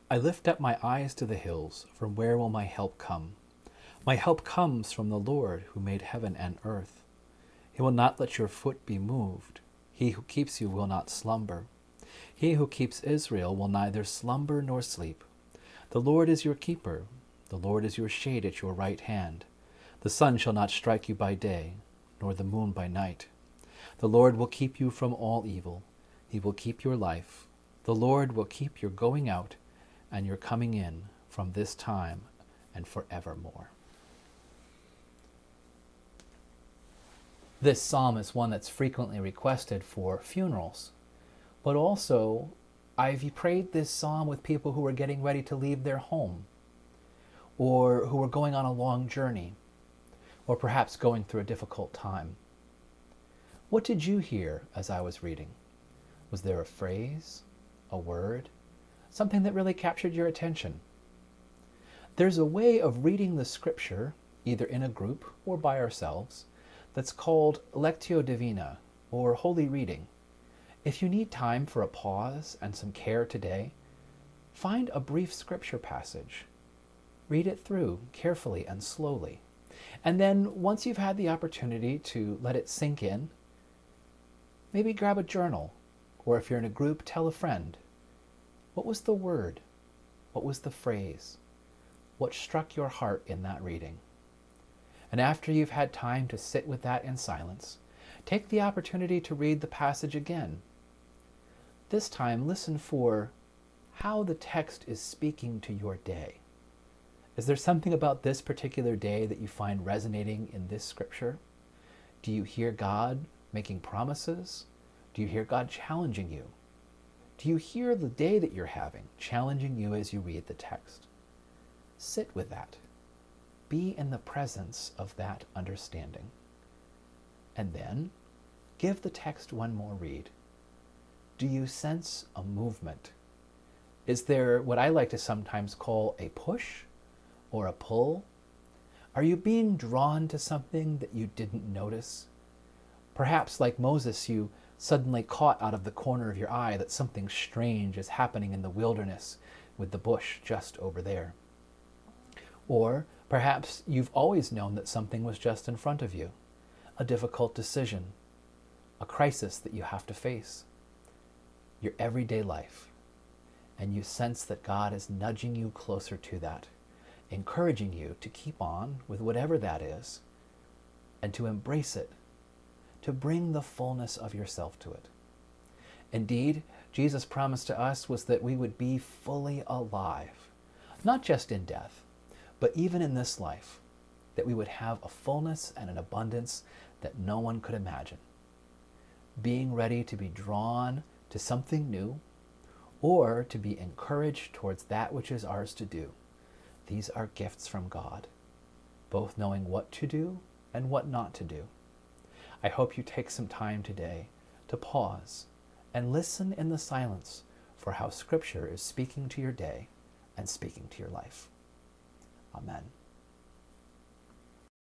I lift up my eyes to the hills. From where will my help come? My help comes from the Lord who made heaven and earth. He will not let your foot be moved. He who keeps you will not slumber. He who keeps Israel will neither slumber nor sleep. The Lord is your keeper. The Lord is your shade at your right hand. The sun shall not strike you by day, nor the moon by night. The Lord will keep you from all evil. He will keep your life. The Lord will keep your going out and your coming in from this time and forevermore. This psalm is one that's frequently requested for funerals, but also I've prayed this psalm with people who are getting ready to leave their home, or who are going on a long journey, or perhaps going through a difficult time. What did you hear as I was reading? Was there a phrase, a word, something that really captured your attention? There's a way of reading the scripture, either in a group or by ourselves, that's called Lectio Divina, or holy reading. If you need time for a pause and some care today, find a brief scripture passage. Read it through carefully and slowly. And then once you've had the opportunity to let it sink in, maybe grab a journal, or if you're in a group, tell a friend. What was the word? What was the phrase? What struck your heart in that reading? And after you've had time to sit with that in silence, take the opportunity to read the passage again. This time, listen for how the text is speaking to your day. Is there something about this particular day that you find resonating in this scripture? Do you hear God making promises? Do you hear God challenging you? Do you hear the day that you're having challenging you as you read the text? Sit with that. Be in the presence of that understanding. And then, give the text one more read. Do you sense a movement? Is there what I like to sometimes call a push or a pull? Are you being drawn to something that you didn't notice? Perhaps, like Moses, you suddenly caught out of the corner of your eye that something strange is happening in the wilderness with the bush just over there. Or perhaps you've always known that something was just in front of you, a difficult decision, a crisis that you have to face, your everyday life, and you sense that God is nudging you closer to that, encouraging you to keep on with whatever that is, and to embrace it, to bring the fullness of yourself to it. Indeed, Jesus' promise to us was that we would be fully alive, not just in death, but even in this life, that we would have a fullness and an abundance that no one could imagine. Being ready to be drawn to something new, or to be encouraged towards that which is ours to do. These are gifts from God, both knowing what to do and what not to do. I hope you take some time today to pause and listen in the silence for how Scripture is speaking to your day and speaking to your life. Amen.